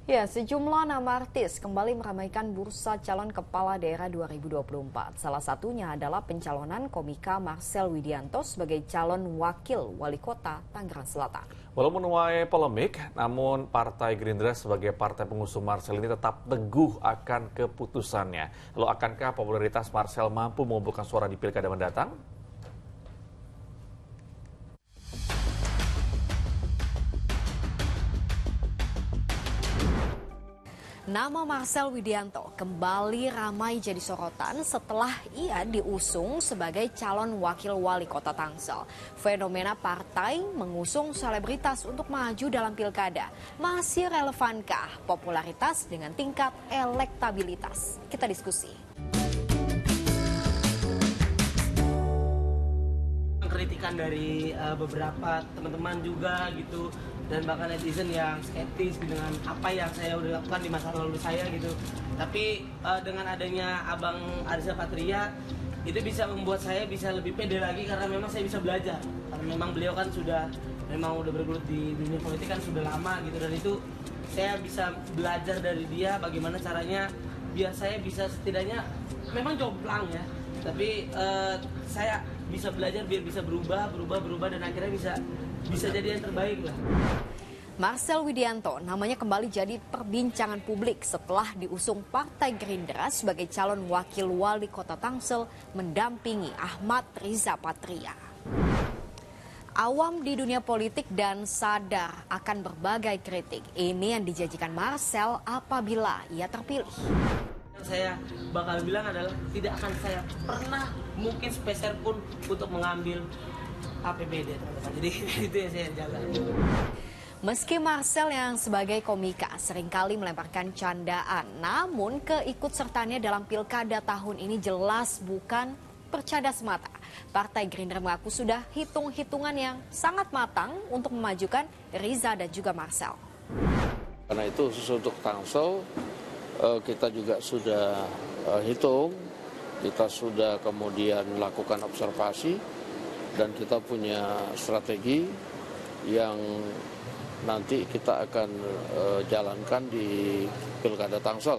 Ya, sejumlah nama artis kembali meramaikan bursa calon kepala daerah 2024. Salah satunya adalah pencalonan komika Marcel Widianto sebagai calon wakil wali kota Tangerang Selatan. Walau menuai polemik, namun Partai Gerindra sebagai partai pengusung Marcel ini tetap teguh akan keputusannya. Lalu akankah popularitas Marcel mampu mengumpulkan suara di pilkada mendatang? Nama Marcel Widianto kembali ramai jadi sorotan setelah ia diusung sebagai calon wakil wali kota Tangsel. Fenomena partai mengusung selebritas untuk maju dalam pilkada. Masih relevankah popularitas dengan tingkat elektabilitas? Kita diskusi. Kritikan dari beberapa teman-teman juga gitu, dan bahkan netizen yang skeptis dengan apa yang saya udah lakukan di masa lalu saya gitu. Tapi dengan adanya Abang Arissa Patria itu bisa membuat saya bisa lebih pede lagi, karena memang saya bisa belajar. Karena memang beliau kan memang udah bergelut di dunia politik kan sudah lama gitu, dan itu saya bisa belajar dari dia bagaimana caranya biar saya bisa setidaknya memang jomplang ya, tapi saya bisa belajar biar bisa berubah dan akhirnya bisa jadi yang terbaik lah. Marcel Widianto namanya kembali jadi perbincangan publik setelah diusung Partai Gerindra sebagai calon wakil wali kota Tangsel mendampingi Ahmad Riza Patria. Awam di dunia politik dan sadar akan berbagai kritik. Ini yang dijanjikan Marcel apabila ia terpilih. Saya bakal bilang adalah tidak akan saya pernah mungkin sepeser pun untuk mengambil APBD, teman-teman. Jadi itu yang saya jaga. Meski Marcel yang sebagai komika seringkali melemparkan candaan, namun keikutsertaannya dalam pilkada tahun ini jelas bukan bercanda semata. Partai Gerindra mengaku sudah hitung-hitungan yang sangat matang untuk memajukan Riza dan juga Marcel. Karena itu khusus untuk Tangsel, kita juga sudah hitung, kita sudah kemudian lakukan observasi, dan kita punya strategi yang nanti kita akan jalankan di Pilkada Tangsel.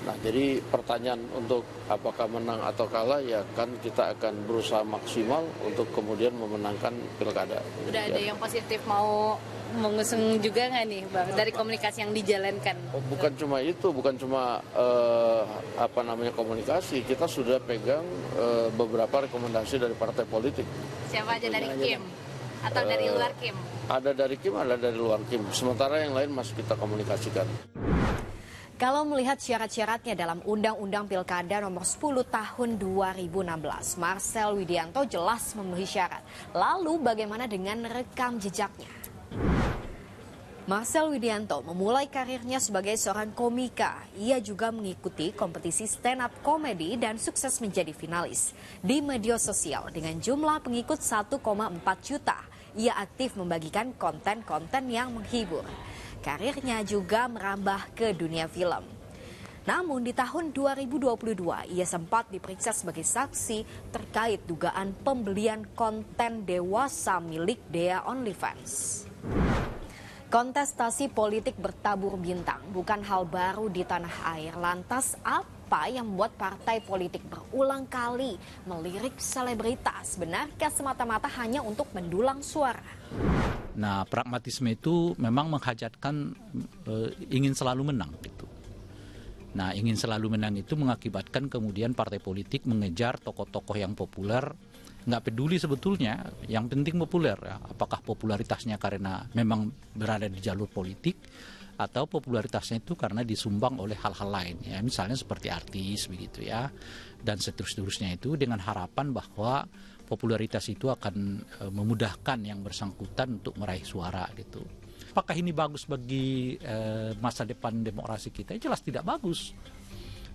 Nah, jadi pertanyaan untuk apakah menang atau kalah, ya kan kita akan berusaha maksimal untuk kemudian memenangkan Pilkada. Udah ada yang positif mau mengusung juga nggak nih, Bang, dari komunikasi yang dijalankan? Bukan cuma itu, bukan cuma komunikasi. Kita sudah pegang beberapa rekomendasi dari partai politik. Siapa aja dari Kim? Atau dari luar Kim? Ada dari Kim, ada dari luar Kim. Sementara yang lain masih kita komunikasikan. Kalau melihat syarat-syaratnya dalam Undang-Undang Pilkada nomor 10 tahun 2016, Marcel Widianto jelas memenuhi syarat. Lalu bagaimana dengan rekam jejaknya? Marcel Widianto memulai karirnya sebagai seorang komika. Ia juga mengikuti kompetisi stand-up komedi dan sukses menjadi finalis. Di media sosial dengan jumlah pengikut 1,4 juta, ia aktif membagikan konten-konten yang menghibur. Karirnya juga merambah ke dunia film. Namun di tahun 2022, ia sempat diperiksa sebagai saksi terkait dugaan pembelian konten dewasa milik Dea OnlyFans. Kontestasi politik bertabur bintang bukan hal baru di tanah air. Lantas apa yang membuat partai politik berulang kali melirik selebritas? Benarkah semata-mata hanya untuk mendulang suara? Nah, pragmatisme itu memang menghajatkan ingin selalu menang gitu. Nah, ingin selalu menang itu mengakibatkan kemudian partai politik mengejar tokoh-tokoh yang populer. Nggak peduli sebetulnya, yang penting populer. Ya. Apakah popularitasnya karena memang berada di jalur politik, atau popularitasnya itu karena disumbang oleh hal-hal lain, ya misalnya seperti artis begitu ya, dan seterusnya itu, dengan harapan bahwa popularitas itu akan memudahkan yang bersangkutan untuk meraih suara gitu. Apakah ini bagus bagi masa depan demokrasi kita? Jelas tidak bagus.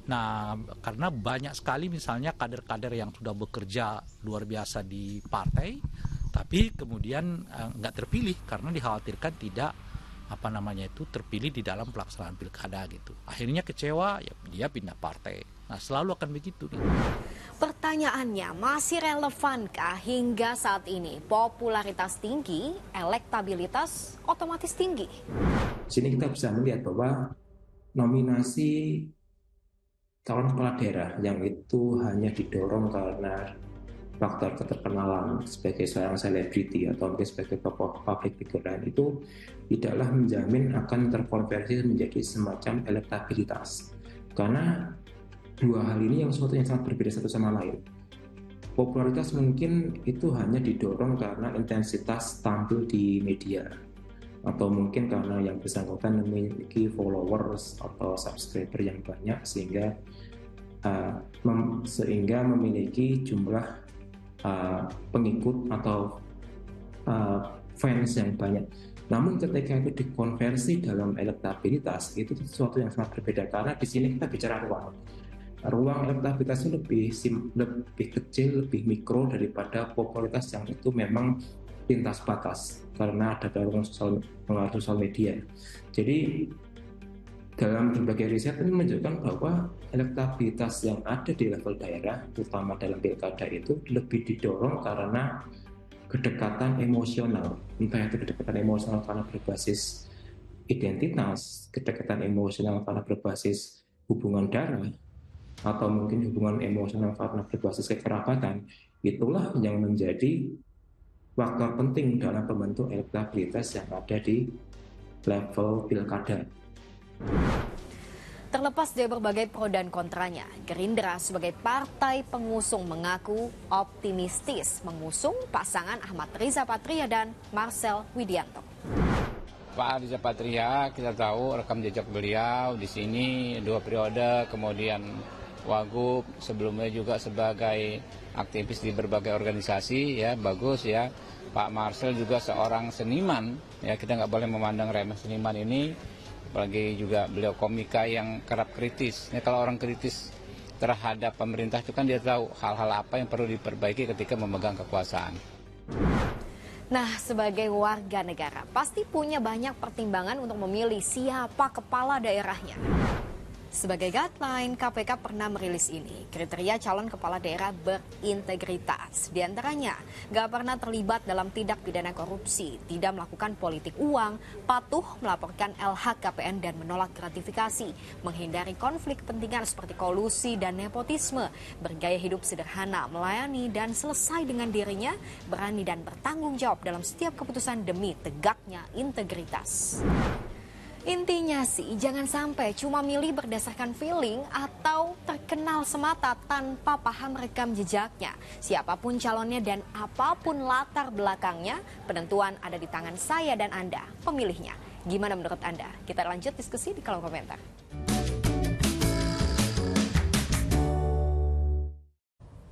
Nah, karena banyak sekali misalnya kader-kader yang sudah bekerja luar biasa di partai, tapi kemudian nggak terpilih karena dikhawatirkan tidak terpilih di dalam pelaksanaan pilkada gitu. Akhirnya kecewa, ya dia pindah partai. Nah, selalu akan begitu. Gitu. Pertanyaannya, masih relevankah hingga saat ini popularitas tinggi, elektabilitas otomatis tinggi? Di sini kita bisa melihat bahwa nominasi calon kepala daerah yang itu hanya didorong karena faktor keterkenalan sebagai seorang selebriti atau mungkin sebagai tokoh public figure lain itu tidaklah menjamin akan terkonversi menjadi semacam elektabilitas. Karena dua hal ini yang suatu yang sangat berbeda satu sama lain. Popularitas mungkin itu hanya didorong karena intensitas tampil di media, atau mungkin karena yang bersangkutan memiliki followers atau subscriber yang banyak sehingga memiliki jumlah pengikut atau fans yang banyak. Namun ketika itu dikonversi dalam elektabilitas, itu sesuatu yang sangat berbeda karena di sini kita bicara ruang elektabilitasnya lebih kecil, lebih mikro daripada popularitas yang itu memang lintas batas karena ada pengaruh sosial media. Jadi dalam berbagai riset ini menunjukkan bahwa elektabilitas yang ada di level daerah, terutama dalam pilkada itu lebih didorong karena kedekatan emosional, entah itu kedekatan emosional karena berbasis identitas, kedekatan emosional karena berbasis hubungan darah, atau mungkin hubungan emosional karena berbasis kekerabatan. Itulah yang menjadi faktor penting dalam pembentuk elektabilitas yang ada di level pilkada. Terlepas dari berbagai pro dan kontranya, Gerindra sebagai partai pengusung mengaku optimistis mengusung pasangan Ahmad Riza Patria dan Marcel Widianto. Pak Riza Patria, kita tahu rekam jejak beliau di sini 2 periode, kemudian Wagub, sebelumnya juga sebagai aktivis di berbagai organisasi, ya bagus ya. Pak Marcel juga seorang seniman, ya kita nggak boleh memandang remeh seniman ini, apalagi juga beliau komika yang kerap kritis. Ya, kalau orang kritis terhadap pemerintah itu kan dia tahu hal-hal apa yang perlu diperbaiki ketika memegang kekuasaan. Nah, sebagai warga negara pasti punya banyak pertimbangan untuk memilih siapa kepala daerahnya. Sebagai guideline, KPK pernah merilis ini, kriteria calon kepala daerah berintegritas. Di antaranya, gak pernah terlibat dalam tindak pidana korupsi, tidak melakukan politik uang, patuh melaporkan LHKPN dan menolak gratifikasi, menghindari konflik kepentingan seperti kolusi dan nepotisme, bergaya hidup sederhana, melayani dan selesai dengan dirinya, berani dan bertanggung jawab dalam setiap keputusan demi tegaknya integritas. Intinya sih, jangan sampai cuma milih berdasarkan feeling atau terkenal semata tanpa paham rekam jejaknya. Siapapun calonnya dan apapun latar belakangnya, penentuan ada di tangan saya dan Anda, pemilihnya. Gimana menurut Anda? Kita lanjut diskusi di kolom komentar.